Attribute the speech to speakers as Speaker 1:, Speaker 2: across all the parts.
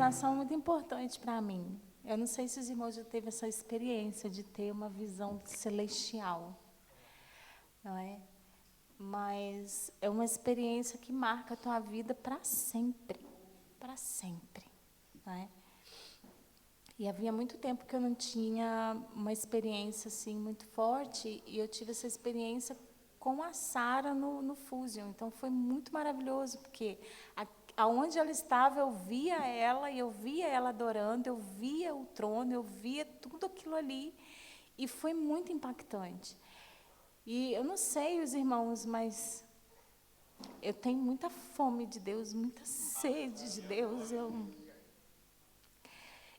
Speaker 1: iluminação muito importante para mim. Eu não sei se os irmãos já teve essa experiência de ter uma visão celestial, não é? Mas é uma experiência que marca a tua vida para sempre, não é? E havia muito tempo que eu não tinha uma experiência assim muito forte, e eu tive essa experiência com a Sara no Fusion. Então foi muito maravilhoso, porque aonde ela estava eu via ela, e eu via ela adorando, eu via o trono, eu via tudo aquilo ali, e foi muito impactante. E eu não sei os irmãos, mas eu tenho muita fome de Deus, muita sede de Deus.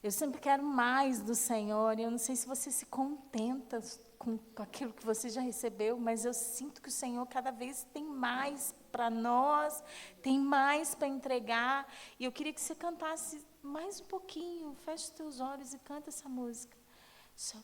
Speaker 1: Eu sempre quero mais do Senhor, e eu não sei se você se contenta com aquilo que você já recebeu, mas eu sinto que o Senhor cada vez tem mais para nós, tem mais para entregar, e eu queria que você cantasse mais um pouquinho, feche os teus olhos e canta essa música. Só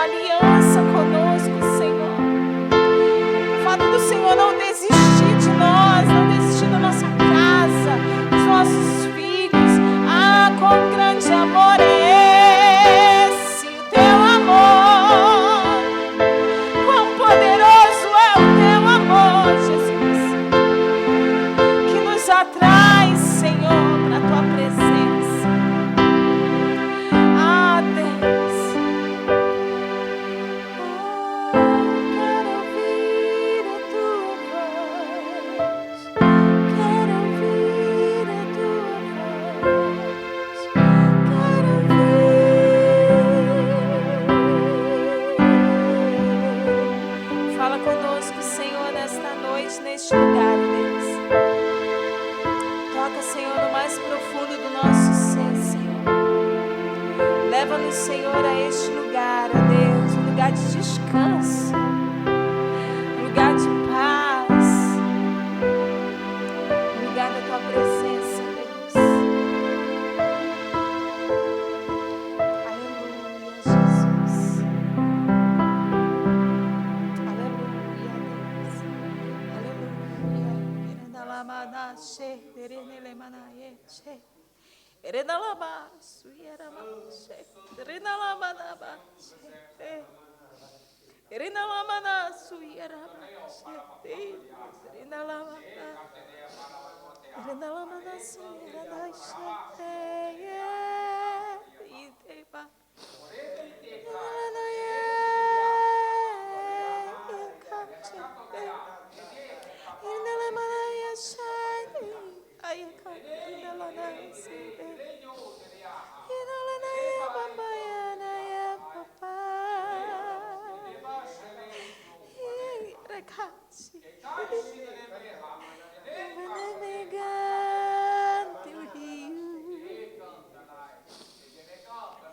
Speaker 2: aliança conosco, Senhor. O fato do Senhor não desistir de nós.
Speaker 1: presente neste lugar, Deus. Toca, Senhor, no mais profundo do nosso ser, Senhor. Leva-nos, Senhor, a este lugar, ó Deus, um lugar de descanso, um lugar de paz, um lugar da Tua presença, Deus. Aleluia, Jesus. Aleluia, Deus. Aleluia. Erendalamanache, erenelemanayeche. Erenalamasu, yeramache. Erenalamanabache. Erenalamanasu, yeramache. Erenalamanasu, yeramache. Iteba.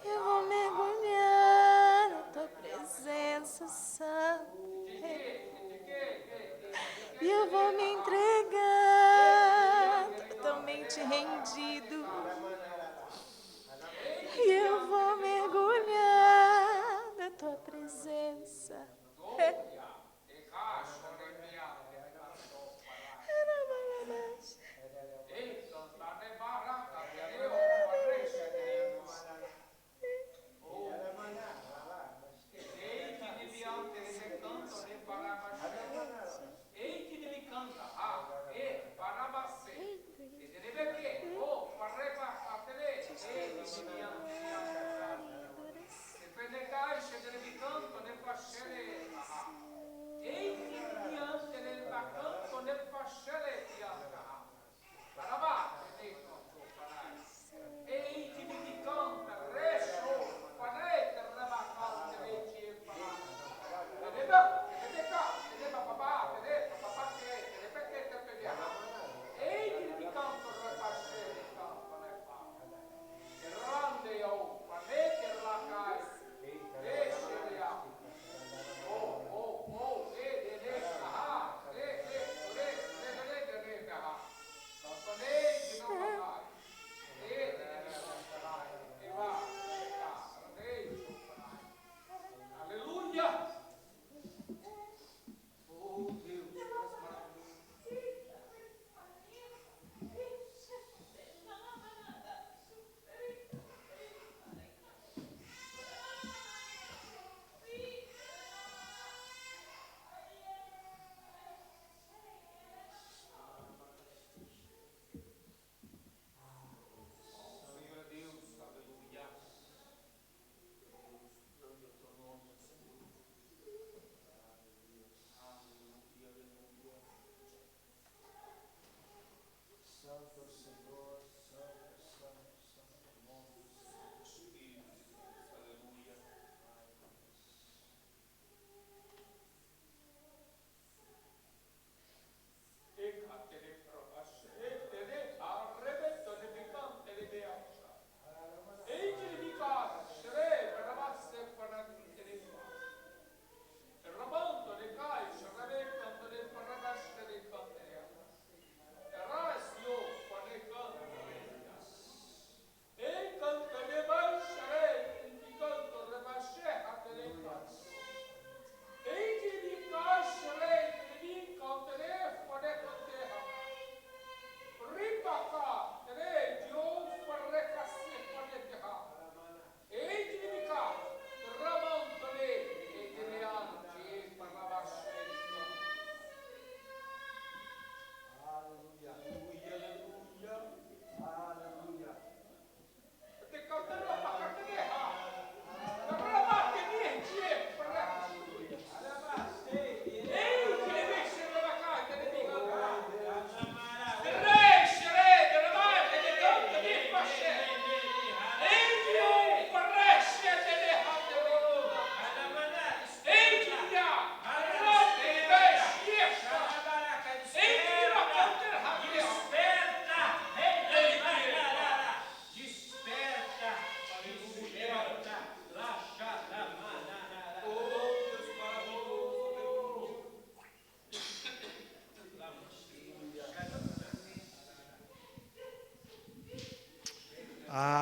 Speaker 1: Eu vou mergulhar na Tua presença santa. E eu vou me entregar totalmente rendido. E eu vou mergulhar na Tua presença.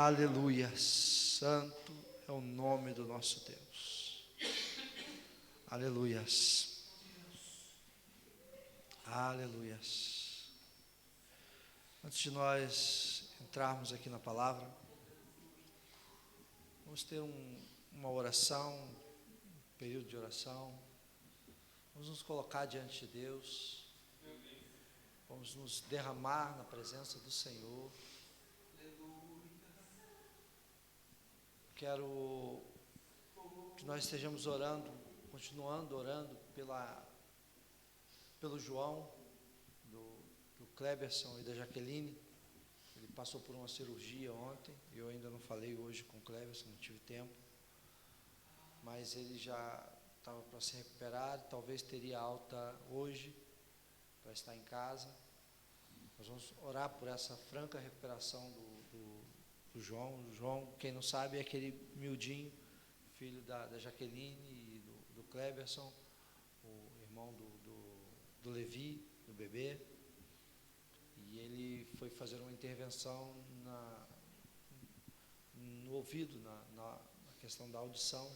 Speaker 2: Aleluia. Santo é o nome do nosso Deus. Aleluias. Aleluias. Antes de nós entrarmos aqui na palavra, vamos ter uma oração, um período de oração. Vamos nos colocar diante de Deus. Vamos nos derramar na presença do Senhor. Quero que nós estejamos orando, continuando orando pelo João, do Cleberson e da Jaqueline. Ele passou por uma cirurgia ontem, eu ainda não falei hoje com o Cleberson, não tive tempo, mas ele já estava para se recuperar, talvez teria alta hoje, para estar em casa. Nós vamos orar por essa franca recuperação do João. O João, quem não sabe, é aquele miudinho, filho da Jaqueline e do Cleberson, o irmão do Levi, do bebê. E ele foi fazer uma intervenção no ouvido, na questão da audição,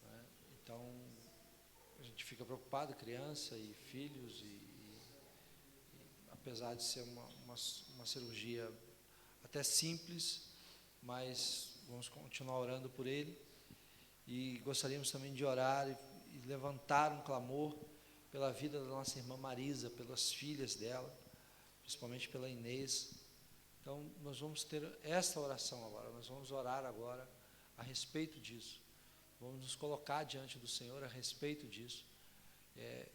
Speaker 2: né? Então, a gente fica preocupado, criança e filhos, e apesar de ser uma cirurgia até simples, mas vamos continuar orando por ele. E gostaríamos também de orar e levantar um clamor pela vida da nossa irmã Marisa, pelas filhas dela, principalmente pela Inês. Então, nós vamos ter esta oração agora, nós vamos orar agora a respeito disso. Vamos nos colocar diante do Senhor a respeito disso.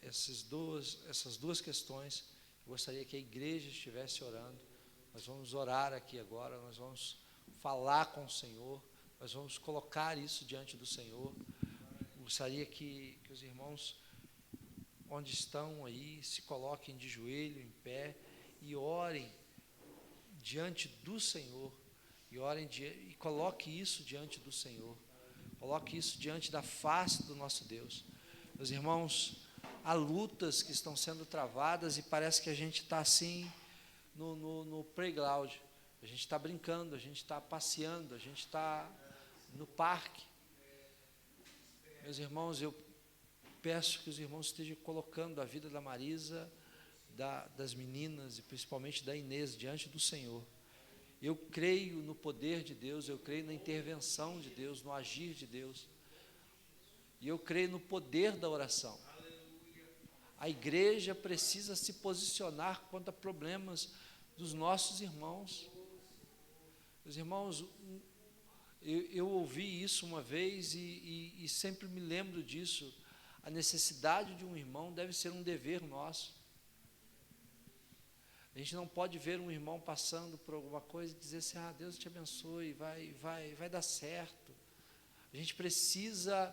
Speaker 2: Essas duas questões, eu gostaria que a igreja estivesse orando. Nós vamos orar aqui agora, nós vamos falar com o Senhor, nós vamos colocar isso diante do Senhor. Eu gostaria que os irmãos, onde estão aí, se coloquem de joelho, em pé, e orem diante do Senhor, e coloque isso diante do Senhor, coloque isso diante da face do nosso Deus. Meus irmãos, há lutas que estão sendo travadas e parece que a gente está assim no playground, a gente está brincando, a gente está passeando, a gente está no parque. Meus irmãos, eu peço que os irmãos estejam colocando a vida da Marisa, das meninas e principalmente da Inês diante do Senhor. Eu creio no poder de Deus, eu creio na intervenção de Deus, no agir de Deus, e eu creio no poder da oração. A igreja precisa se posicionar quanto a problemas dos nossos irmãos. Os irmãos, eu ouvi isso uma vez e sempre me lembro disso. A necessidade de um irmão deve ser um dever nosso. A gente não pode ver um irmão passando por alguma coisa e dizer assim: Deus te abençoe, vai dar certo. A gente precisa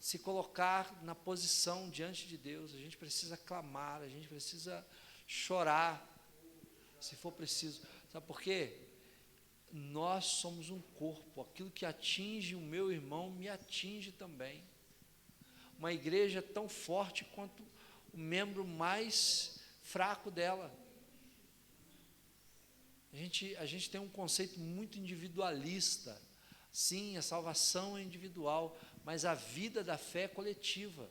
Speaker 2: se colocar na posição diante de Deus, a gente precisa clamar, a gente precisa chorar, se for preciso. Sabe por quê? Nós somos um corpo, aquilo que atinge o meu irmão me atinge também. Uma igreja tão forte quanto o membro mais fraco dela. A gente tem um conceito muito individualista. Sim, a salvação é individual, mas a vida da fé é coletiva.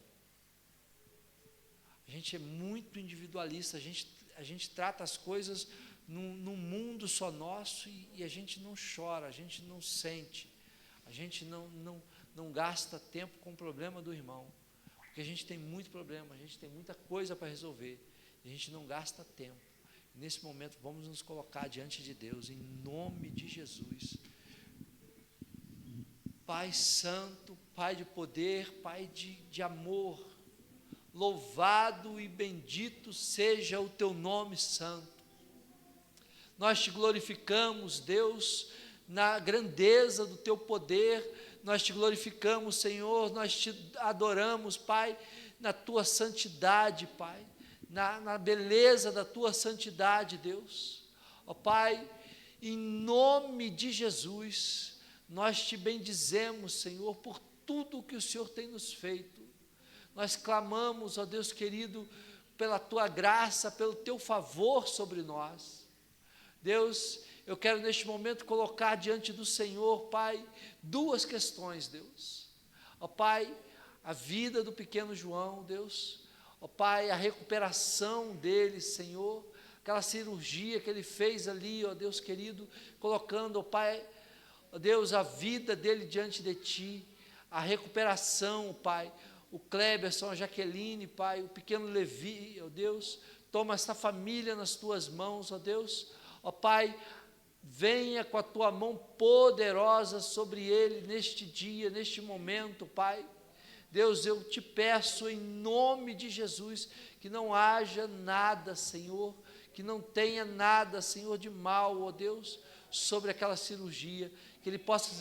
Speaker 2: A gente é muito individualista, a gente trata as coisas num mundo só nosso e a gente não chora, a gente não sente, a gente não gasta tempo com o problema do irmão, porque a gente tem muito problema, a gente tem muita coisa para resolver, e a gente não gasta tempo. E nesse momento vamos nos colocar diante de Deus, em nome de Jesus. Pai santo, Pai de poder, Pai de amor, louvado e bendito seja o teu nome santo. Nós te glorificamos, Deus, na grandeza do teu poder, nós te glorificamos, Senhor, nós te adoramos, Pai, na tua santidade, Pai, na beleza da tua santidade, Deus. Ó Pai, em nome de Jesus, nós te bendizemos, Senhor, por tudo que o Senhor tem nos feito. Nós clamamos, ó Deus querido, pela tua graça, pelo teu favor sobre nós. Deus, eu quero neste momento colocar diante do Senhor, Pai, duas questões, Deus. Ó Pai, a vida do pequeno João, Deus. Ó Pai, a recuperação dele, Senhor, aquela cirurgia que ele fez ali, ó Deus querido, colocando, ó Pai, ó Deus, a vida dele diante de Ti, a recuperação, Pai, o Cleberson, a Jaqueline, Pai, o pequeno Levi, ó Deus, toma esta família nas Tuas mãos, ó Deus, ó Pai, venha com a Tua mão poderosa sobre ele neste dia, neste momento, Pai. Deus, eu te peço em nome de Jesus, que não haja nada, Senhor, que não tenha nada, Senhor, de mal, ó Deus, sobre aquela cirurgia, que ele possa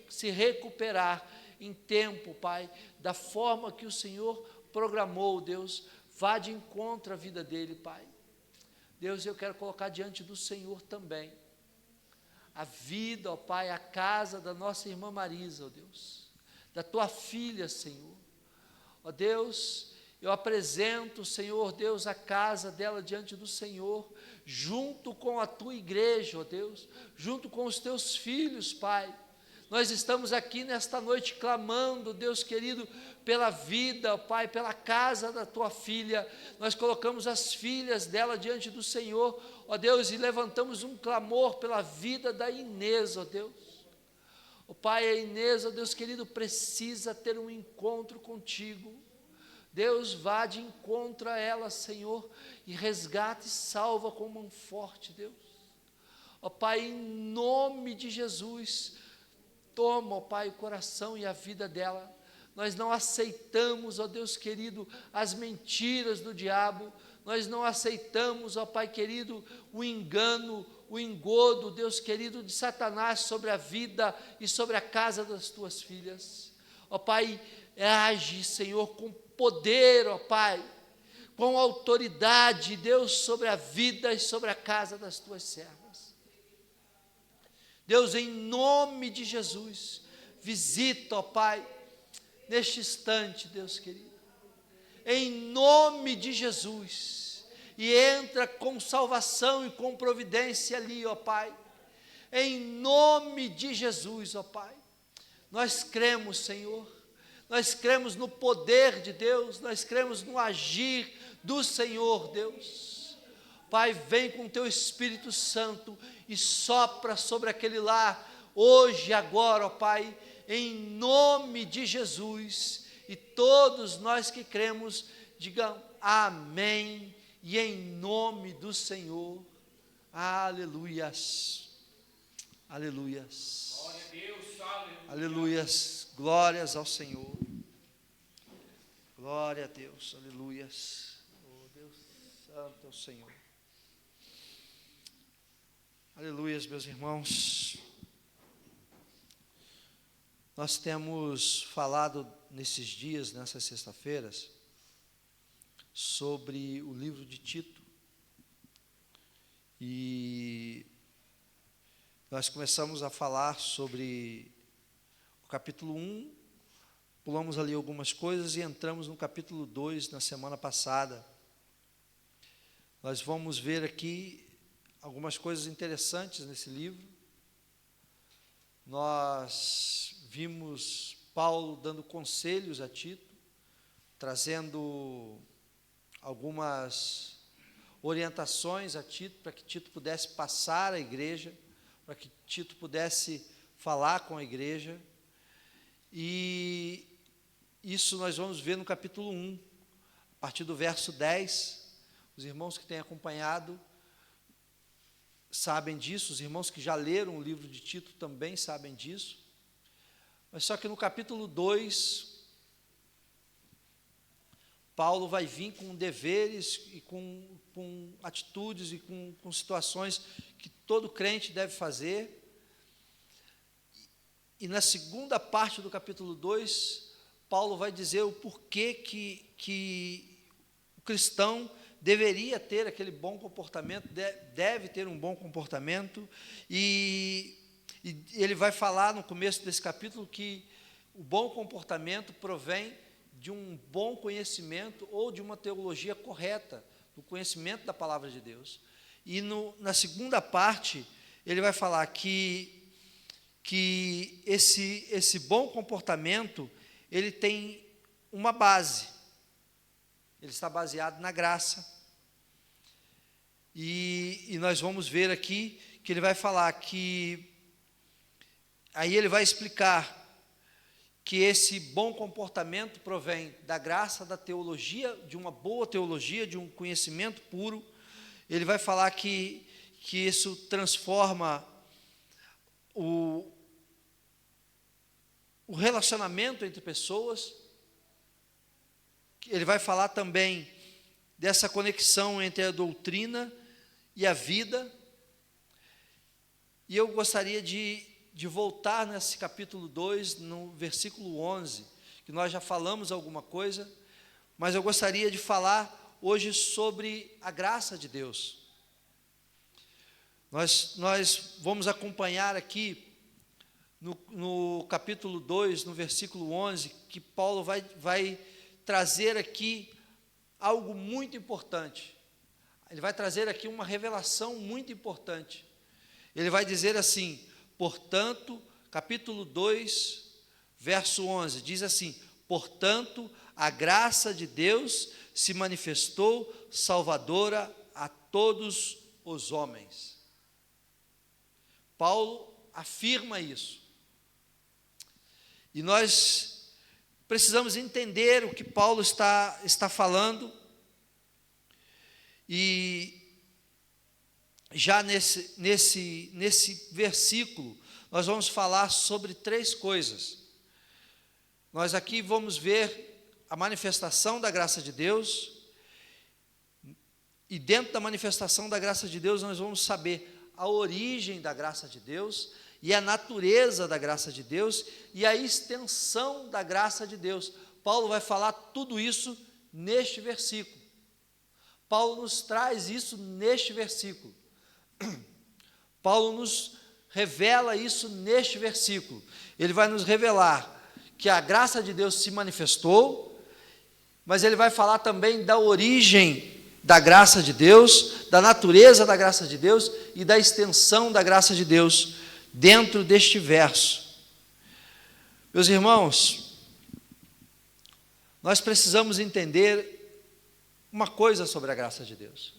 Speaker 2: se recuperar em tempo, Pai, da forma que o Senhor programou, Deus, vá de encontro à vida dele, Pai. Deus, eu quero colocar diante do Senhor também a vida, ó Pai, a casa da nossa irmã Marisa, ó Deus, da tua filha, Senhor. Ó Deus, eu apresento, Senhor Deus, a casa dela diante do Senhor, junto com a tua igreja, ó Deus, junto com os teus filhos, Pai. Nós estamos aqui nesta noite clamando, Deus querido, pela vida, ó Pai, pela casa da tua filha. Nós colocamos as filhas dela diante do Senhor, ó Deus, e levantamos um clamor pela vida da Inês, ó Deus. Ó Pai, a Inês, ó Deus querido, precisa ter um encontro contigo. Deus, vá de encontro a ela, Senhor, e resgate e salva com mão forte, Deus. Ó Pai, em nome de Jesus, toma, ó Pai, o coração e a vida dela. Nós não aceitamos, ó Deus querido, as mentiras do diabo. Nós não aceitamos, ó Pai querido, o engano, o engodo, Deus querido, de Satanás sobre a vida e sobre a casa das tuas filhas. Ó Pai, age, Senhor, com poder, ó Pai, com autoridade, Deus, sobre a vida e sobre a casa das tuas servas. Deus, em nome de Jesus, visita, ó Pai, neste instante, Deus querido, em nome de Jesus, e entra com salvação e com providência ali, ó Pai, em nome de Jesus, ó Pai. Nós cremos, Senhor, nós cremos no poder de Deus, nós cremos no agir do Senhor, Deus. Pai, vem com teu Espírito Santo e sopra sobre aquele lar, hoje e agora, ó Pai, em nome de Jesus, e todos nós que cremos, digam amém, e em nome do Senhor, aleluias, aleluias, glória a Deus, aleluia. Aleluias, glórias ao Senhor, glória a Deus, aleluias, oh Deus santo é o Senhor, aleluias, meus irmãos. Nós temos falado nesses dias, nessas sexta-feiras, sobre o livro de Tito, e nós começamos a falar sobre o capítulo 1, pulamos ali algumas coisas e entramos no capítulo 2 na semana passada. Nós vamos ver aqui algumas coisas interessantes nesse livro. Nós vimos Paulo dando conselhos a Tito, trazendo algumas orientações a Tito, para que Tito pudesse passar à igreja, para que Tito pudesse falar com a igreja, e isso nós vamos ver no capítulo 1, a partir do verso 10, os irmãos que têm acompanhado sabem disso, os irmãos que já leram o livro de Tito também sabem disso, mas só que no capítulo 2, Paulo vai vir com deveres e com atitudes e com situações que todo crente deve fazer. E na segunda parte do capítulo 2, Paulo vai dizer o porquê que o cristão deveria ter aquele bom comportamento, deve ter um bom comportamento, e ele vai falar no começo desse capítulo que o bom comportamento provém de um bom conhecimento ou de uma teologia correta, do conhecimento da palavra de Deus. E na segunda parte, ele vai falar que esse bom comportamento, ele tem uma base, ele está baseado na graça, e nós vamos ver aqui, que ele vai falar que, aí ele vai explicar, que esse bom comportamento provém da graça, da teologia, de uma boa teologia, de um conhecimento puro. Ele vai falar que isso transforma o relacionamento entre pessoas. Ele vai falar também dessa conexão entre a doutrina e a vida. E eu gostaria de voltar nesse capítulo 2, no versículo 11, que nós já falamos alguma coisa, mas eu gostaria de falar hoje sobre a graça de Deus. Nós vamos acompanhar aqui, no capítulo 2, no versículo 11, que Paulo vai trazer aqui algo muito importante. Ele vai trazer aqui uma revelação muito importante. Ele vai dizer assim: portanto, capítulo 2, verso 11, diz assim: portanto, a graça de Deus se manifestou salvadora a todos os homens. Paulo afirma isso. E nós precisamos entender o que Paulo está falando. E já nesse versículo, nós vamos falar sobre 3 coisas. Nós aqui vamos ver a manifestação da graça de Deus, e dentro da manifestação da graça de Deus, nós vamos saber a origem da graça de Deus, e a natureza da graça de Deus, e a extensão da graça de Deus. Paulo vai falar tudo isso neste versículo. Paulo nos traz isso neste versículo. Paulo nos revela isso neste versículo. Ele vai nos revelar que a graça de Deus se manifestou, mas ele vai falar também da origem da graça de Deus, da natureza da graça de Deus e da extensão da graça de Deus dentro deste verso. Meus irmãos, nós precisamos entender uma coisa sobre a graça de Deus.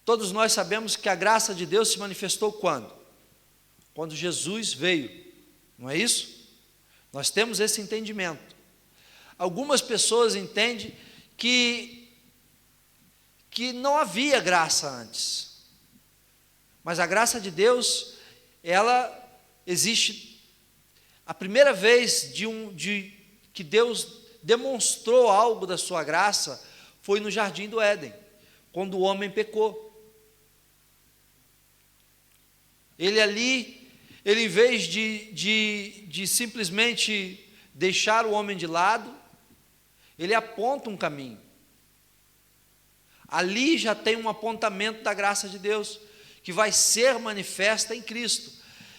Speaker 2: Todos nós sabemos que a graça de Deus se manifestou quando? Quando Jesus veio, não é isso? Nós temos esse entendimento. Algumas pessoas entendem que não havia graça antes, mas a graça de Deus, ela existe. A primeira vez que Deus demonstrou algo da sua graça foi no Jardim do Éden, quando o homem pecou. Ele ali, em vez de simplesmente deixar o homem de lado, ele aponta um caminho. Ali já tem um apontamento da graça de Deus, que vai ser manifesta em Cristo.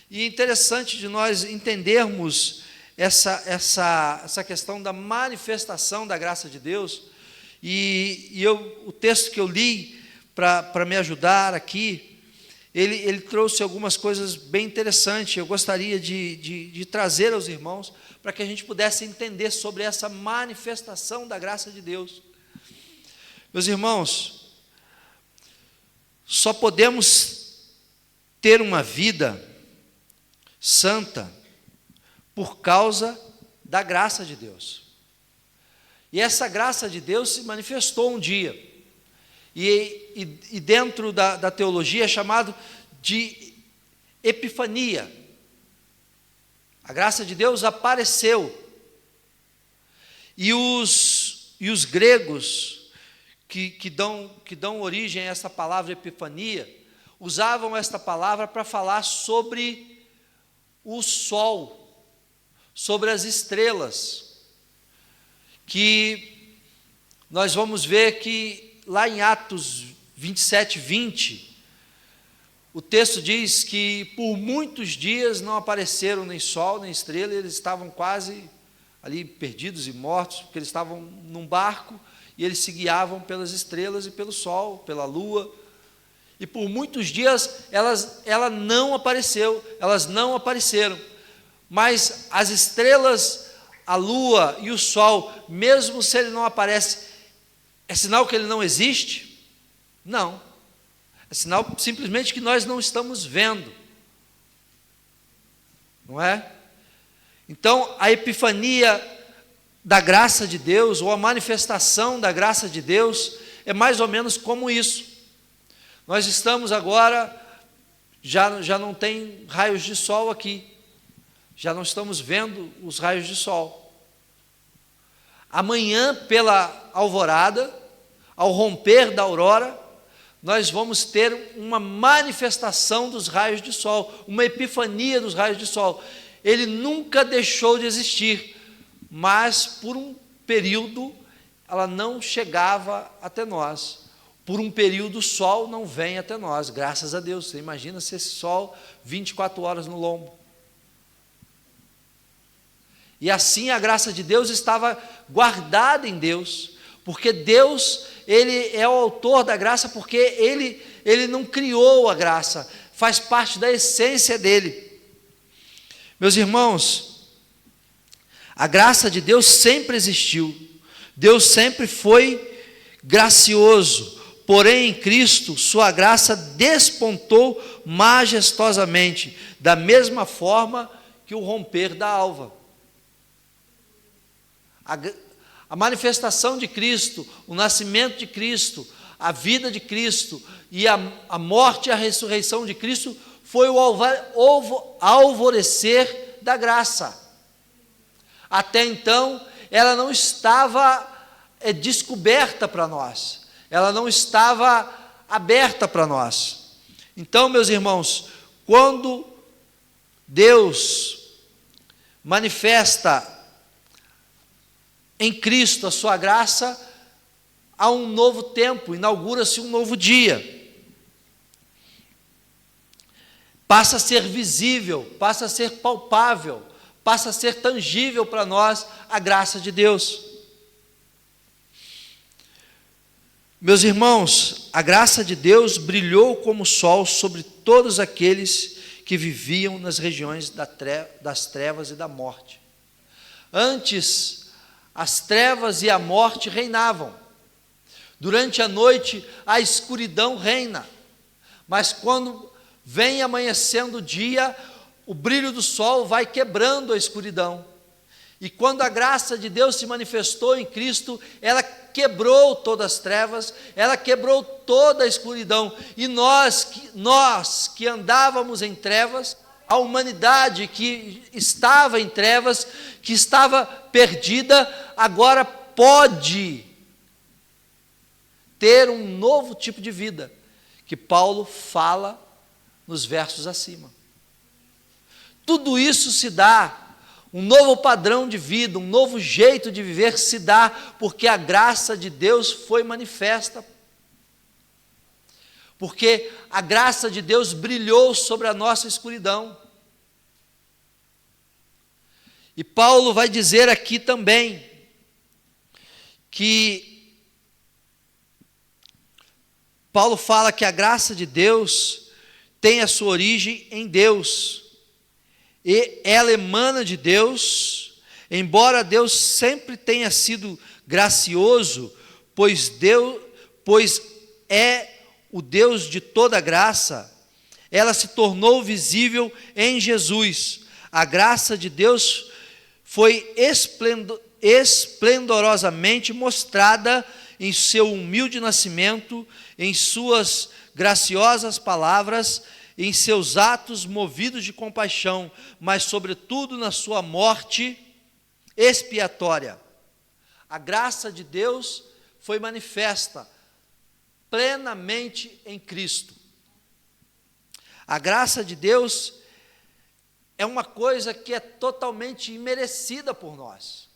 Speaker 2: E é interessante de nós entendermos essa questão da manifestação da graça de Deus. O texto que eu li para me ajudar aqui, ele trouxe algumas coisas bem interessantes. Eu gostaria de trazer aos irmãos, para que a gente pudesse entender sobre essa manifestação da graça de Deus. Meus irmãos, só podemos ter uma vida santa por causa da graça de Deus. E essa graça de Deus se manifestou um dia. E dentro da teologia é chamado de epifania. A graça de Deus apareceu. E os gregos que dão origem a essa palavra epifania, usavam esta palavra para falar sobre o sol, sobre as estrelas, que nós vamos ver que lá em Atos 27, 20, o texto diz que por muitos dias não apareceram nem sol, nem estrela, e eles estavam quase ali perdidos e mortos, porque eles estavam num barco, e eles se guiavam pelas estrelas e pelo sol, pela lua. E por muitos dias elas não apareceram. Mas as estrelas, a lua e o sol, mesmo se ele não aparece, é sinal que ele não existe? Não. É sinal simplesmente que nós não estamos vendo. Não é? Então, a epifania da graça de Deus, ou a manifestação da graça de Deus, é mais ou menos como isso. Nós estamos agora, já não tem raios de sol aqui, já não estamos vendo os raios de sol. Amanhã, pela alvorada, ao romper da aurora, nós vamos ter uma manifestação dos raios de sol, uma epifania dos raios de sol. Ele nunca deixou de existir, mas por um período ela não chegava até nós. Por um período o sol não vem até nós, graças a Deus. Você imagina se esse sol 24 horas no lombo. E assim a graça de Deus estava guardada em Deus, porque Deus, Ele é o autor da graça, porque Ele não criou a graça, faz parte da essência dEle. Meus irmãos, a graça de Deus sempre existiu, Deus sempre foi gracioso, porém em Cristo sua graça despontou majestosamente, da mesma forma que o romper da alva. A manifestação de Cristo, o nascimento de Cristo, a vida de Cristo e a morte e a ressurreição de Cristo foi o alvorecer da graça. Até então, ela não estava descoberta para nós, ela não estava aberta para nós. Então, meus irmãos, quando Deus manifesta em Cristo a sua graça, há um novo tempo, inaugura-se um novo dia. Passa a ser visível, passa a ser palpável, passa a ser tangível para nós a graça de Deus. Meus irmãos, a graça de Deus brilhou como o sol sobre todos aqueles que viviam nas regiões das trevas e da morte. Antes, as trevas e a morte reinavam. Durante a noite, a escuridão reina. Mas quando vem amanhecendo o dia, o brilho do sol vai quebrando a escuridão. E quando a graça de Deus se manifestou em Cristo, ela quebrou todas as trevas, ela quebrou toda a escuridão. E nós que andávamos em trevas, a humanidade que estava em trevas, que estava perdida, agora pode ter um novo tipo de vida, que Paulo fala nos versos acima. Tudo isso se dá, um novo padrão de vida, um novo jeito de viver se dá, porque a graça de Deus foi manifesta. Porque a graça de Deus brilhou sobre a nossa escuridão. E Paulo vai dizer aqui também, que Paulo fala que a graça de Deus tem a sua origem em Deus, e ela emana de Deus, embora Deus sempre tenha sido gracioso, pois é o Deus de toda graça, ela se tornou visível em Jesus. A graça de Deus foi esplendorosamente mostrada em seu humilde nascimento, em suas graciosas palavras, em seus atos movidos de compaixão, mas sobretudo na sua morte expiatória. A graça de Deus foi manifesta plenamente em Cristo. A graça de Deus é uma coisa que é totalmente imerecida por nós.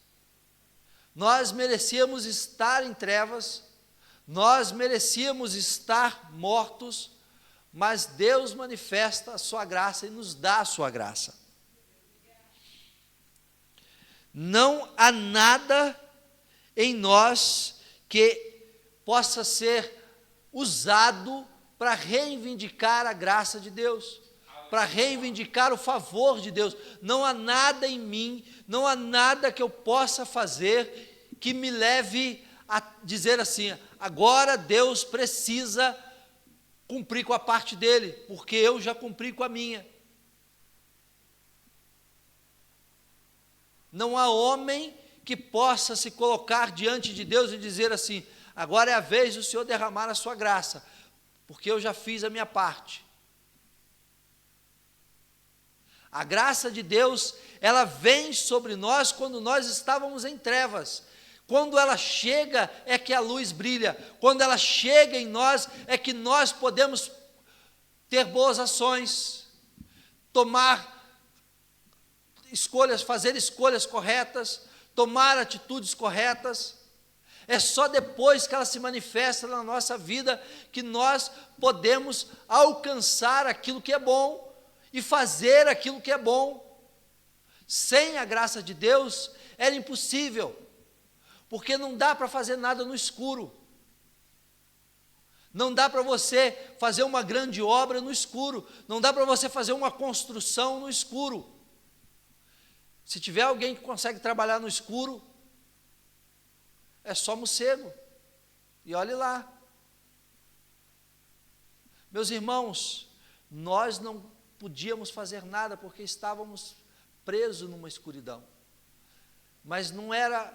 Speaker 2: Nós merecíamos estar em trevas, nós merecíamos estar mortos, mas Deus manifesta a sua graça e nos dá a sua graça. Não há nada em nós que possa ser usado para reivindicar a graça de Deus, para reivindicar o favor de Deus. Não há nada em mim, não há nada que eu possa fazer que me leve a dizer assim: agora Deus precisa cumprir com a parte dele, porque eu já cumpri com a minha. Não há homem que possa se colocar diante de Deus e dizer assim: agora é a vez do Senhor derramar a sua graça, porque eu já fiz a minha parte. A graça de Deus, ela vem sobre nós quando nós estávamos em trevas. Quando ela chega, é que a luz brilha. Quando ela chega em nós, é que nós podemos ter boas ações, tomar escolhas, fazer escolhas corretas, tomar atitudes corretas. É só depois que ela se manifesta na nossa vida que nós podemos alcançar aquilo que é bom e fazer aquilo que é bom. Sem a graça de Deus era impossível, porque não dá para fazer nada no escuro. Não dá para você fazer uma grande obra no escuro, não dá para você fazer uma construção no escuro. Se tiver alguém que consegue trabalhar no escuro, é só morcego, e olhe lá. Meus irmãos, nós não podíamos fazer nada porque estávamos presos numa escuridão, mas não era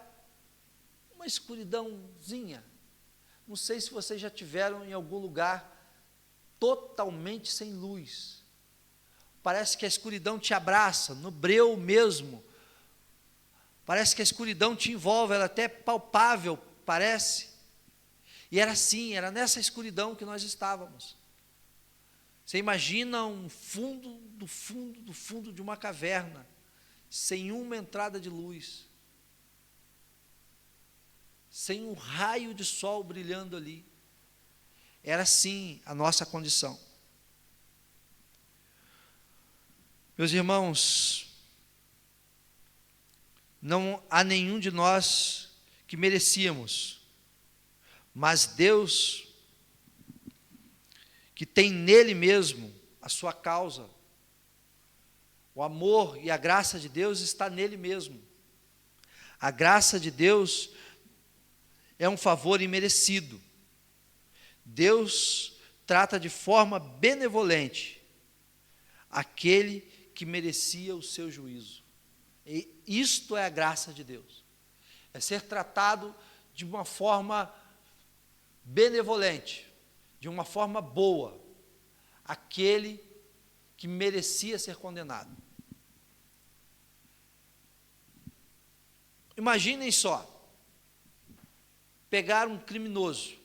Speaker 2: uma escuridãozinha. Não sei se vocês já tiveram em algum lugar totalmente sem luz. Parece que a escuridão te abraça, no breu mesmo. Parece que a escuridão te envolve, ela é até palpável, parece. E era assim, era nessa escuridão que nós estávamos. Você imagina um fundo do fundo do fundo de uma caverna, sem uma entrada de luz, sem um raio de sol brilhando ali. Era assim a nossa condição. Meus irmãos, não há nenhum de nós que merecíamos, mas Deus, que tem nele mesmo a sua causa, o amor e a graça de Deus está nele mesmo. A graça de Deus é um favor imerecido. Deus trata de forma benevolente aquele que merecia o seu juízo. E isto é a graça de Deus. É ser tratado de uma forma benevolente, de uma forma boa, aquele que merecia ser condenado. Imaginem só, pegar um criminoso,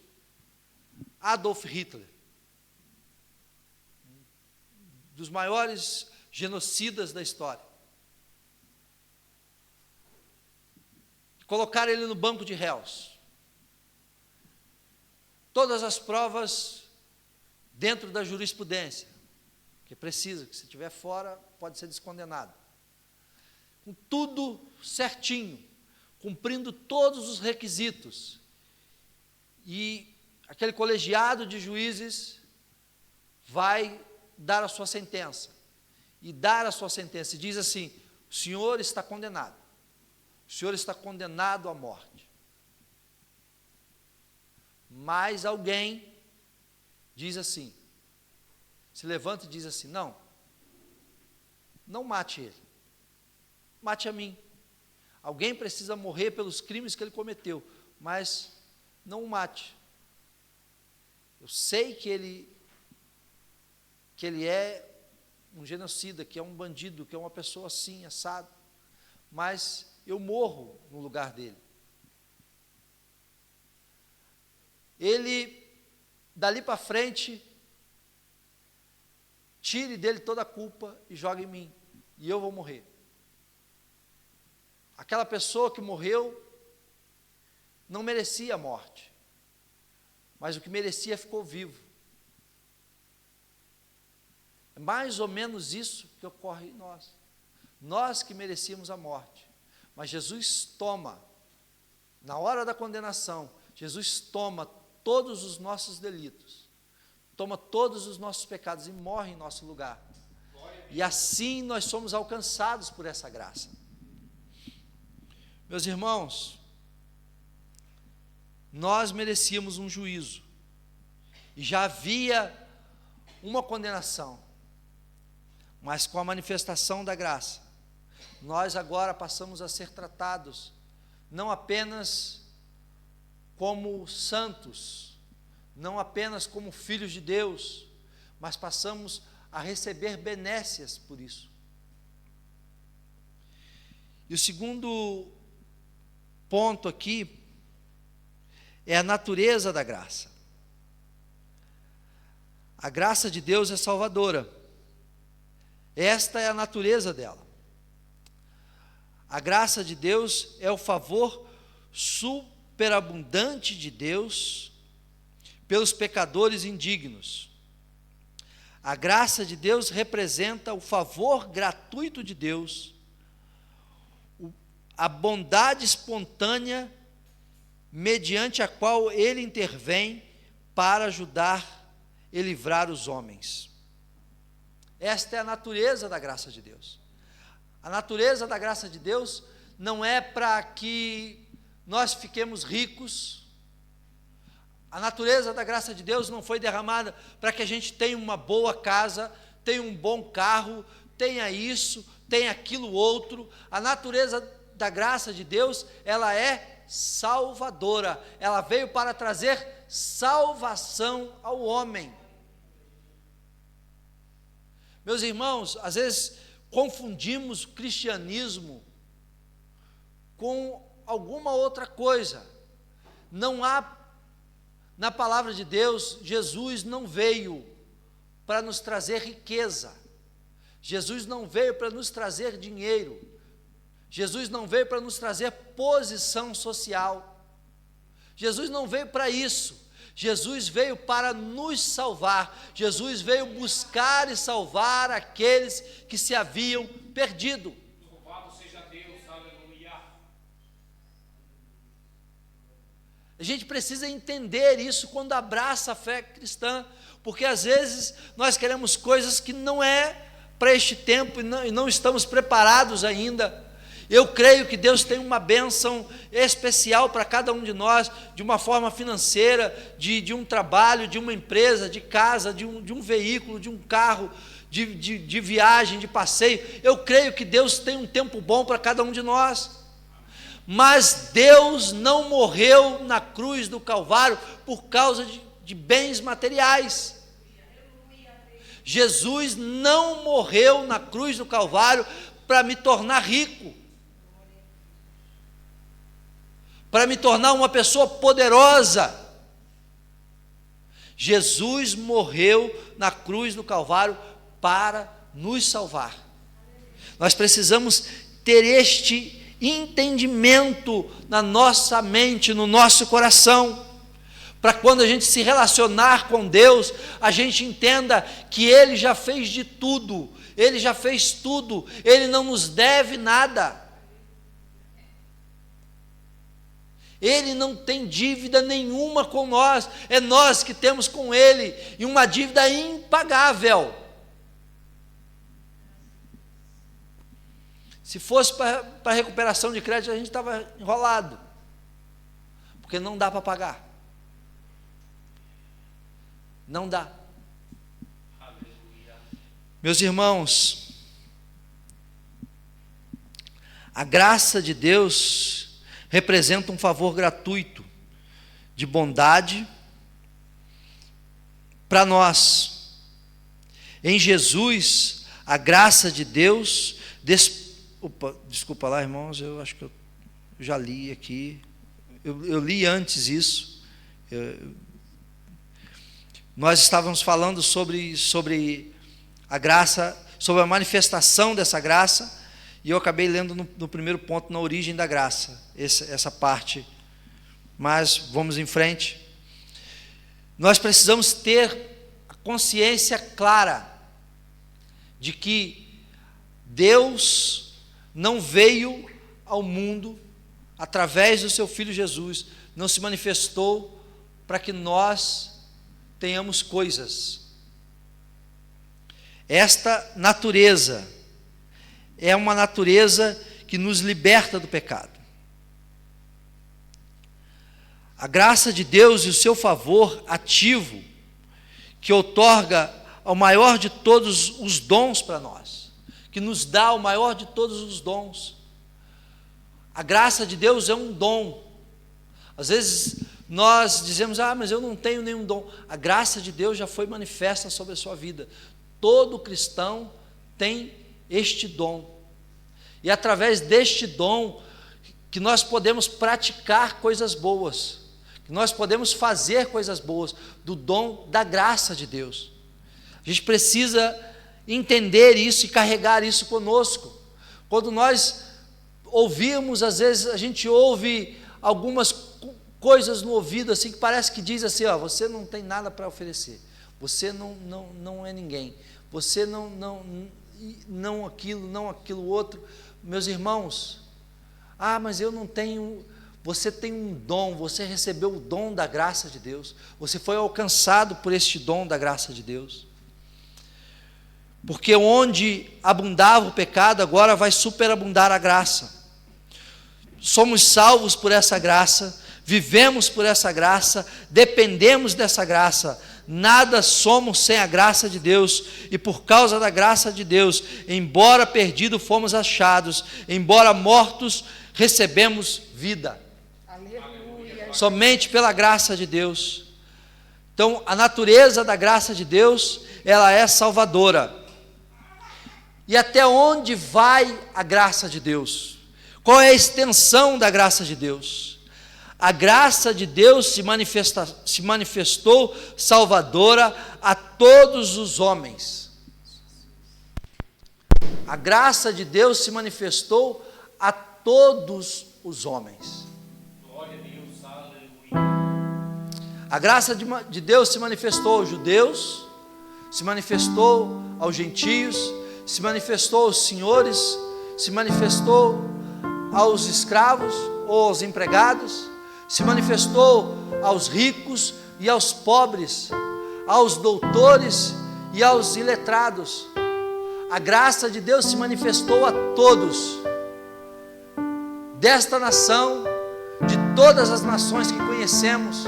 Speaker 2: Adolf Hitler, dos maiores genocidas da história, colocar ele no banco de réus, todas as provas dentro da jurisprudência, que precisa, que se estiver fora, pode ser descondenado, com tudo certinho, cumprindo todos os requisitos, e aquele colegiado de juízes vai dar a sua sentença, e dar a sua sentença, e diz assim: o senhor está condenado, o senhor está condenado à morte. Mas alguém diz assim, se levanta e diz assim: não, não mate ele, mate a mim. Alguém precisa morrer pelos crimes que ele cometeu, mas não o mate. Eu sei que ele é um genocida, que é um bandido, que é uma pessoa assim, assado, mas eu morro no lugar dele. Ele, dali para frente, tire dele toda a culpa e jogue em mim, e eu vou morrer. Aquela pessoa que morreu não merecia a morte, mas o que merecia ficou vivo. É mais ou menos isso que ocorre em nós. Nós que merecíamos a morte, mas Jesus toma, na hora da condenação, Jesus toma todos os nossos delitos, toma todos os nossos pecados e morre em nosso lugar. E assim nós somos alcançados por essa graça. Meus irmãos, nós merecíamos um juízo, e já havia uma condenação, mas com a manifestação da graça, nós agora passamos a ser tratados, não apenas como santos, não apenas como filhos de Deus, mas passamos a receber benécias por isso. E o segundo ponto aqui é a natureza da graça. A graça de Deus é salvadora. Esta é a natureza dela. A graça de Deus é o favor superabundante de Deus pelos pecadores indignos. A graça de Deus representa o favor gratuito de Deus, a bondade espontânea mediante a qual Ele intervém para ajudar e livrar os homens. Esta é a natureza da graça de Deus. A natureza da graça de Deus não é para que nós fiquemos ricos. A natureza da graça de Deus não foi derramada para que a gente tenha uma boa casa, tenha um bom carro, tenha isso, tenha aquilo outro. A natureza da graça de Deus, ela é salvadora. Ela veio para trazer salvação ao homem. Meus irmãos, às vezes confundimos o cristianismo com alguma outra coisa. Não há, na palavra de Deus, Jesus não veio para nos trazer riqueza. Jesus não veio para nos trazer dinheiro. Jesus não veio para nos trazer posição social. Jesus não veio para isso. Jesus veio para nos salvar. Jesus veio buscar e salvar aqueles que se haviam perdido.
Speaker 3: Louvado seja Deus, aleluia.
Speaker 2: A gente precisa entender isso quando abraça a fé cristã, porque às vezes nós queremos coisas que não é para este tempo e não estamos preparados ainda. Eu creio que Deus tem uma bênção especial para cada um de nós, de uma forma financeira, de um trabalho, de uma empresa, de casa, de um veículo, de um carro, de viagem, de passeio. Eu creio que Deus tem um tempo bom para cada um de nós. Mas Deus não morreu na cruz do Calvário por causa de bens materiais. Jesus não morreu na cruz do Calvário para me tornar rico, para me tornar uma pessoa poderosa. Jesus morreu na cruz do Calvário para nos salvar. Nós precisamos ter este entendimento na nossa mente, no nosso coração, para quando a gente se relacionar com Deus, a gente entenda que Ele já fez de tudo, Ele já fez tudo, Ele não nos deve nada. Ele não tem dívida nenhuma com nós, é nós que temos com Ele, e uma dívida impagável. Se fosse para recuperação de crédito, a gente estava enrolado, porque não dá para pagar. Não dá.
Speaker 3: Aleluia.
Speaker 2: Meus irmãos, a graça de Deus representa um favor gratuito, de bondade para nós. Em Jesus, a graça de Deus, desculpa lá, irmãos, eu acho que eu já li aqui, eu li antes isso, nós estávamos falando sobre a graça, sobre a manifestação dessa graça, e eu acabei lendo no primeiro ponto, na origem da graça, essa parte, mas vamos em frente. Nós precisamos ter a consciência clara de que Deus não veio ao mundo através do seu Filho Jesus, não se manifestou para que nós tenhamos coisas. Esta natureza é uma natureza que nos liberta do pecado. A graça de Deus e o seu favor ativo, que outorga o maior de todos os dons para nós, que nos dá o maior de todos os dons. A graça de Deus é um dom. Às vezes nós dizemos, mas eu não tenho nenhum dom. A graça de Deus já foi manifesta sobre a sua vida. Todo cristão tem este dom. E através deste dom que nós podemos praticar coisas boas, que nós podemos fazer coisas boas, do dom da graça de Deus. A gente precisa entender isso e carregar isso conosco. Quando nós ouvimos, às vezes a gente ouve algumas coisas no ouvido, assim, que parece que diz assim, você não tem nada para oferecer, você não é ninguém, você não aquilo outro. Meus irmãos, mas eu não tenho. Você tem um dom, você recebeu o dom da graça de Deus, você foi alcançado por este dom da graça de Deus. Porque onde abundava o pecado, agora vai superabundar a graça. Somos salvos por essa graça, vivemos por essa graça, dependemos dessa graça. Nada somos sem a graça de Deus, e por causa da graça de Deus, embora perdidos fomos achados, embora mortos recebemos vida. Aleluia. Somente pela graça de Deus. Então, a natureza da graça de Deus, ela é salvadora. E até onde vai a graça de Deus? Qual é a extensão da graça de Deus? A graça de Deus se manifestou salvadora a todos os homens. A graça de Deus se manifestou a todos os homens.
Speaker 3: Glória a Deus, aleluia.
Speaker 2: A graça de Deus se manifestou aos judeus, se manifestou aos gentios, se manifestou aos senhores, se manifestou aos escravos ou aos empregados, se manifestou aos ricos e aos pobres, aos doutores e aos iletrados. A graça de Deus se manifestou a todos, desta nação, de todas as nações que conhecemos.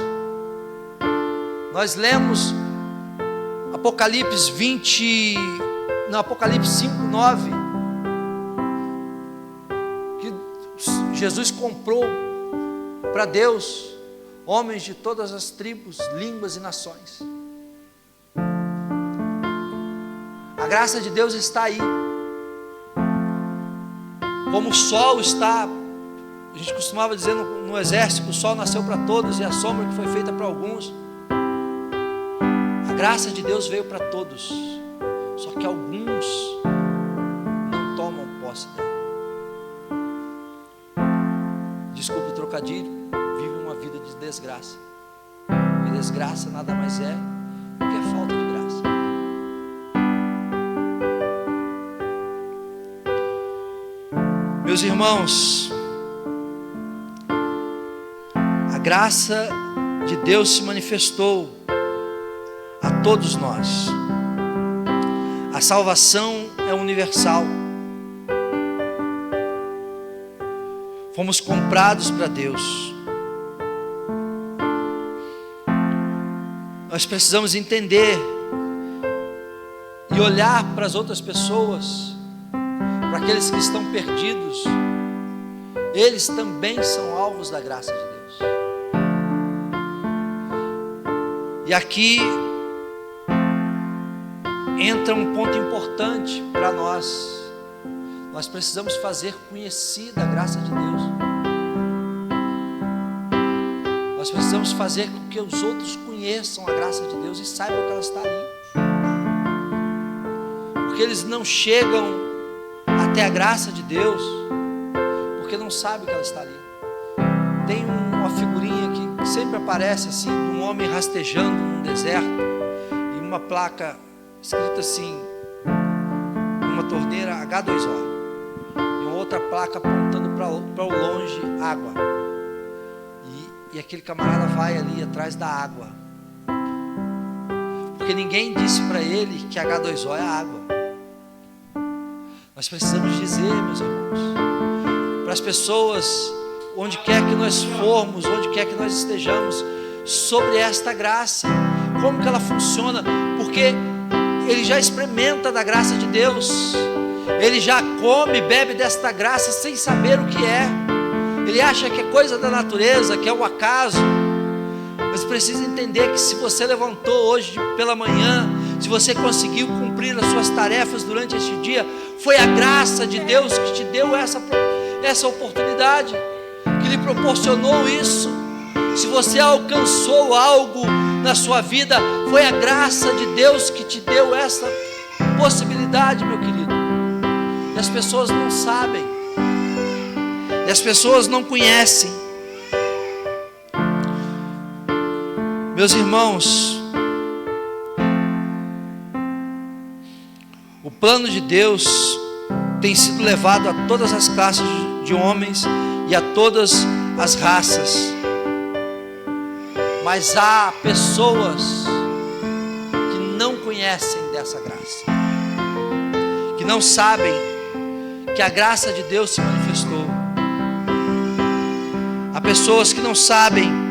Speaker 2: Nós lemos Apocalipse 5:9, que Jesus comprou para Deus homens de todas as tribos, línguas e nações. A graça de Deus está aí. Como o sol está, a gente costumava dizer no exército, o sol nasceu para todos e a sombra que foi feita para alguns. A graça de Deus veio para todos, só que alguns não tomam posse dela. Desculpe o trocadilho, vivem uma vida de desgraça. E desgraça nada mais é do que falta de graça. Meus irmãos, a graça de Deus se manifestou a todos nós. A salvação é universal. Fomos comprados para Deus. Nós precisamos entender e olhar para as outras pessoas, para aqueles que estão perdidos. Eles também são alvos da graça de Deus. E aqui entra um ponto importante para nós. Nós precisamos fazer conhecida a graça de Deus. Nós precisamos fazer com que os outros conheçam a graça de Deus e saibam que ela está ali. Porque eles não chegam até a graça de Deus porque não sabem que ela está ali. Tem uma figurinha que sempre aparece assim, de um homem rastejando num deserto e uma placa escrita assim, uma torneira H2O, e uma outra placa apontando para o longe, água. E aquele camarada vai ali atrás da água. porque ninguém disse para ele que H2O é água. Nós precisamos dizer, meus irmãos, para as pessoas, onde quer que nós formos, onde quer que nós estejamos, sobre esta graça, como que ela funciona, porque ele já experimenta da graça de Deus, ele já come, bebe desta graça sem saber o que é, ele acha que é coisa da natureza, que é um acaso, mas precisa entender que se você levantou hoje pela manhã, se você conseguiu cumprir as suas tarefas durante este dia, foi a graça de Deus que te deu essa oportunidade, que lhe proporcionou isso. Se você alcançou algo na sua vida, foi a graça de Deus que te deu essa possibilidade, meu querido. E as pessoas não sabem, e as pessoas não conhecem. Meus irmãos, o plano de Deus tem sido levado a todas as classes de homens e a todas as raças, mas há pessoas que não conhecem dessa graça, que não sabem que a graça de Deus se manifestou. Há pessoas que não sabem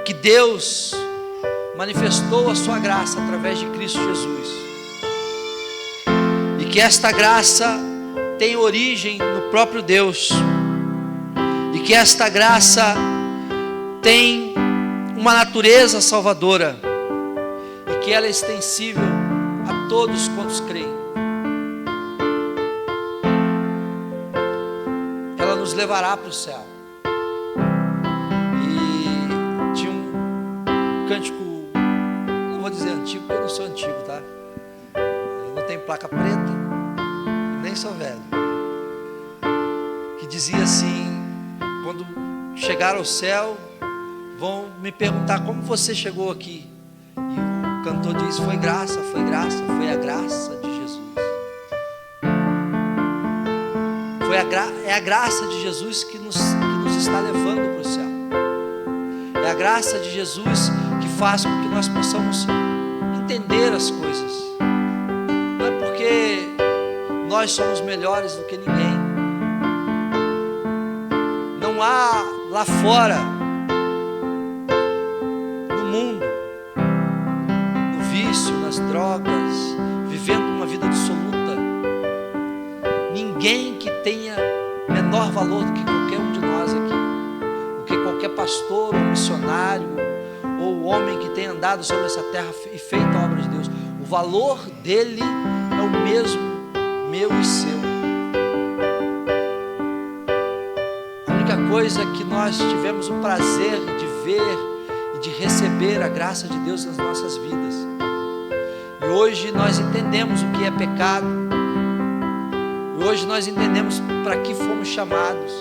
Speaker 2: que Deus manifestou a sua graça através de Cristo Jesus, e que esta graça tem origem no próprio Deus, e que esta graça tem uma natureza salvadora, e que ela é extensível a todos quantos creem. Ela nos levará para o céu. E tinha um cântico, não vou dizer antigo, porque eu não sou antigo, tá? Eu não tenho placa preta, nem sou velho, que dizia assim: quando chegar ao céu, vão me perguntar como você chegou aqui. E o cantor diz: foi graça, foi a graça de Jesus. É a graça de Jesus que nos está levando para o céu. É a graça de Jesus que faz com que nós possamos entender as coisas. Não é porque nós somos melhores do que ninguém. Não há lá fora, no mundo, no vício, nas drogas, vivendo uma vida dissoluta, ninguém que tenha menor valor do que qualquer um de nós aqui, do que qualquer pastor ou missionário ou homem que tenha andado sobre essa terra e feito a obra de Deus. O valor dele é o mesmo, meu e seu. A única coisa é que nós tivemos o prazer de ver e de receber a graça de Deus nas nossas vidas, e hoje nós entendemos o que é pecado, e hoje nós entendemos para que fomos chamados,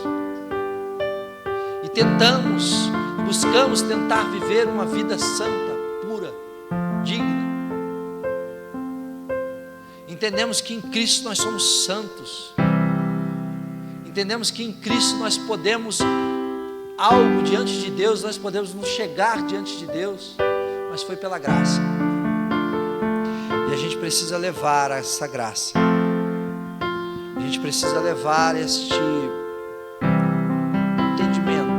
Speaker 2: e buscamos tentar viver uma vida santa, pura, digna. Entendemos que em Cristo nós somos santos, entendemos que em Cristo nós podemos algo diante de Deus, nós podemos nos chegar diante de Deus, mas foi pela graça, e a gente precisa levar essa graça, a gente precisa levar este entendimento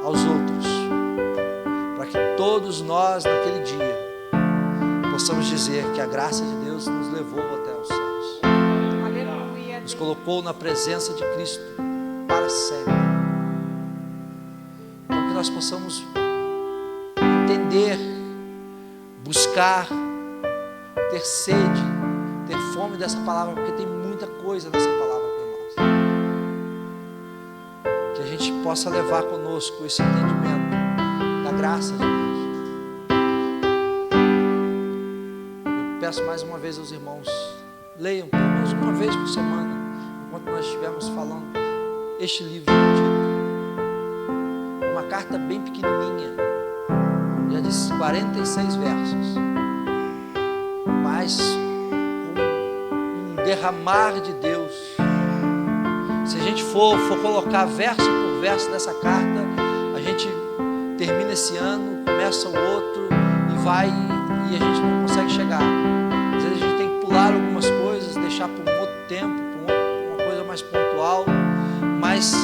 Speaker 2: aos outros, para que todos nós naquele dia possamos dizer que a graça de Deus nos levou até os céus. Aleluia. Nos colocou na presença de Cristo para sempre. Então que nós possamos entender, buscar, ter sede, ter fome dessa palavra, porque tem muita coisa nessa palavra para nós. Que a gente possa levar conosco esse entendimento da graça de Deus. Peço mais uma vez aos irmãos, leiam pelo menos uma vez por semana, enquanto nós estivermos falando este livro bendito. Uma carta bem pequenininha, já de 46 versos, mas com um derramar de Deus. Se a gente for colocar verso por verso dessa carta, a gente termina esse ano, começa o outro e vai, e a gente não consegue chegar. Às vezes a gente tem que pular algumas coisas, deixar para um outro tempo, para uma coisa mais pontual, mas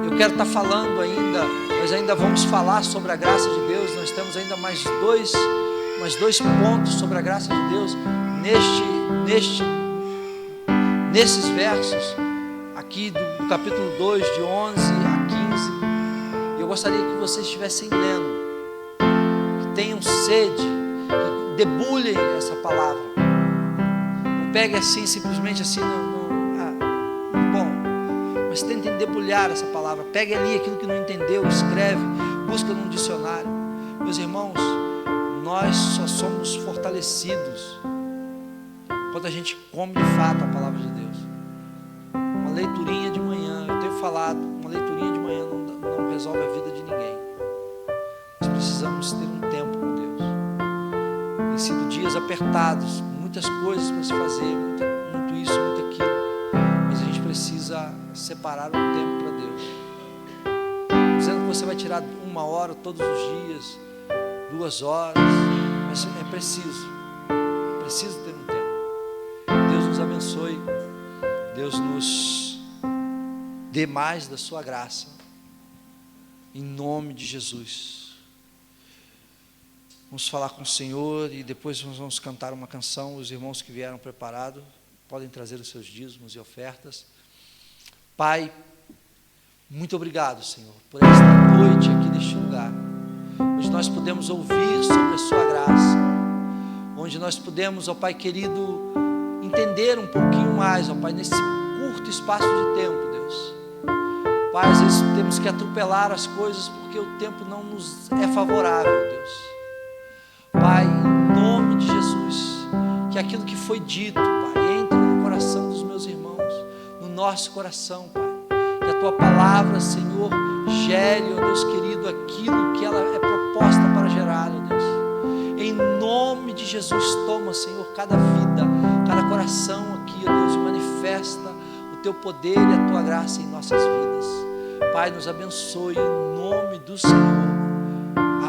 Speaker 2: eu quero estar falando ainda, nós ainda vamos falar sobre a graça de Deus. Nós temos ainda mais dois pontos sobre a graça de Deus nesses versos aqui do capítulo 2, de 11 a 15. Eu gostaria que vocês estivessem lendo, que tenham sede, que debulhem essa palavra. Não pegue assim, simplesmente assim, bom, mas tentem debulhar essa palavra. Pegue ali aquilo que não entendeu, escreve, busca num dicionário. Meus irmãos, nós só somos fortalecidos quando a gente come de fato a palavra de Deus. Uma leiturinha de manhã, eu tenho falado, uma leiturinha de manhã não resolve a vida de ninguém. Nós precisamos ter um tempo com Deus. Tem sido dias apertados, muitas coisas para se fazer, muito isso, muito aquilo, mas a gente precisa separar um tempo para Deus. Não dizendo que você vai tirar 1 hora todos os dias, 2 horas, mas é preciso ter um tempo. Deus nos abençoe, Deus nos dê mais da sua graça, em nome de Jesus. Vamos falar com o Senhor e depois nós vamos cantar uma canção. Os irmãos que vieram preparados podem trazer os seus dízimos e ofertas. Pai, muito obrigado, Senhor, por esta noite aqui neste lugar, onde nós podemos ouvir sobre a sua graça, onde nós podemos, ó Pai querido, entender um pouquinho mais, ó Pai, nesse curto espaço de tempo, Deus. Pai, às vezes temos que atropelar as coisas porque o tempo não nos é favorável, Deus. Pai, em nome de Jesus, que aquilo que foi dito, Pai, entre no coração dos meus irmãos, no nosso coração, Pai. Que a Tua palavra, Senhor, gere, ó Deus querido, aquilo que ela é proposta para gerar, ó Deus. Em nome de Jesus, toma, Senhor, cada vida, cada coração aqui, ó Deus, e manifesta o Teu poder e a Tua graça em nossas vidas. Pai, nos abençoe em nome do Senhor.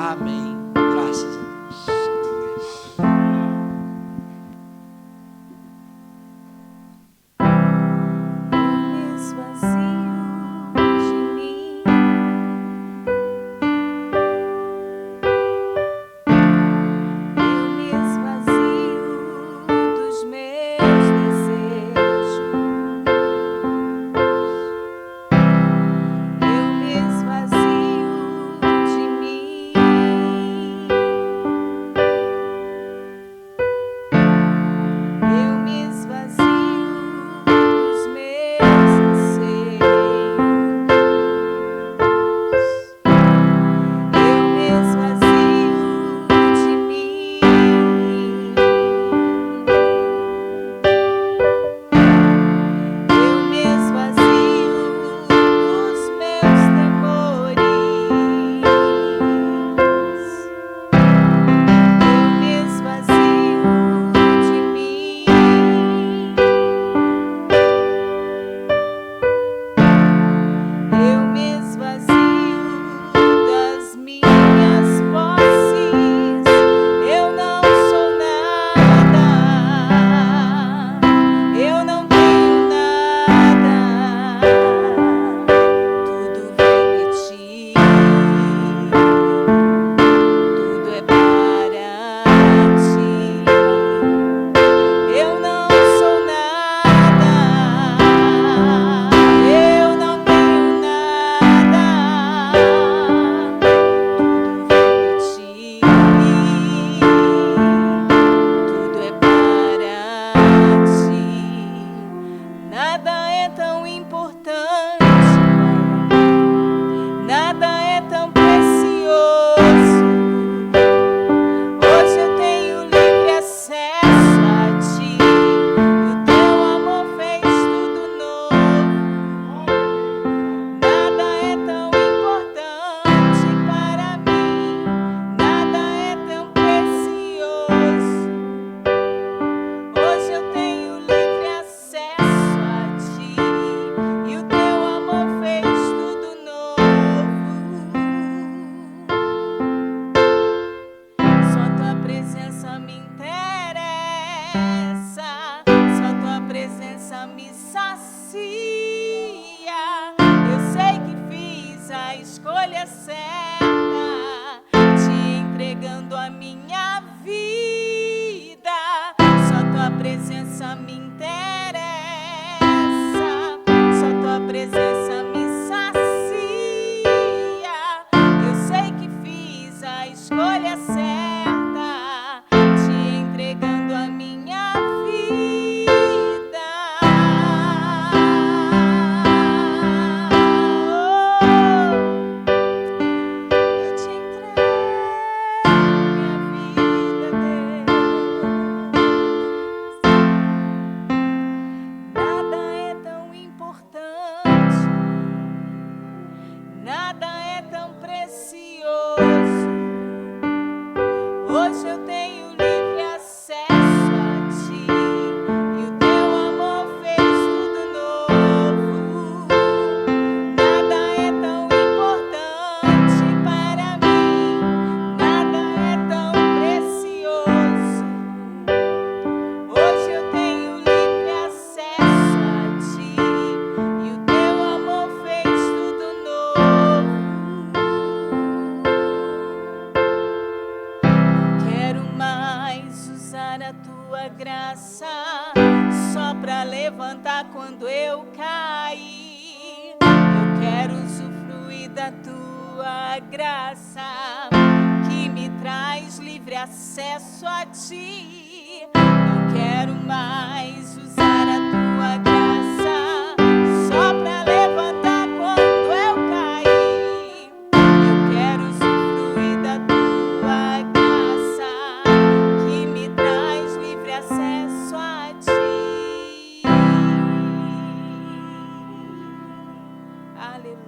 Speaker 2: Amém. Graças a Deus.
Speaker 4: Eu me esvazio de mim.
Speaker 1: escolha certa, te entregando a minha vida. Só tua presença me interessa, só tua presença me sacia. Eu sei que fiz a escolha certa, te entregando a minha vida. Eu te entrego minha vida, Deus. Nada é tão importante, nada é tão precioso. Hoje eu tenho livre acesso a ti, e o teu amor fez tudo novo. Nada é tão importante para mim, nada é tão precioso. Hoje eu tenho livre acesso a ti, e o teu amor fez tudo novo. Quero mais usar a tua graça só pra levantar quando eu cair. Eu quero usufruir da tua graça que me traz livre acesso a ti. Não quero mais usar a tua graça só pra levantar quando eu cair. Eu quero usufruir da tua graça que me traz livre acesso a ti. Aleluia.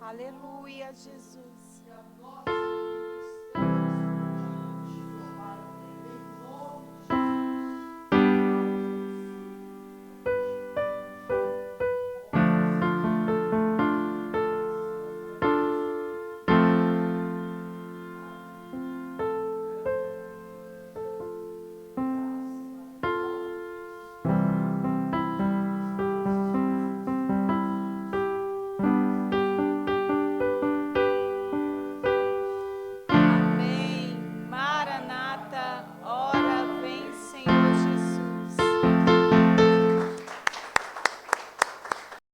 Speaker 1: Aleluia, Jesus.
Speaker 2: Que a nossa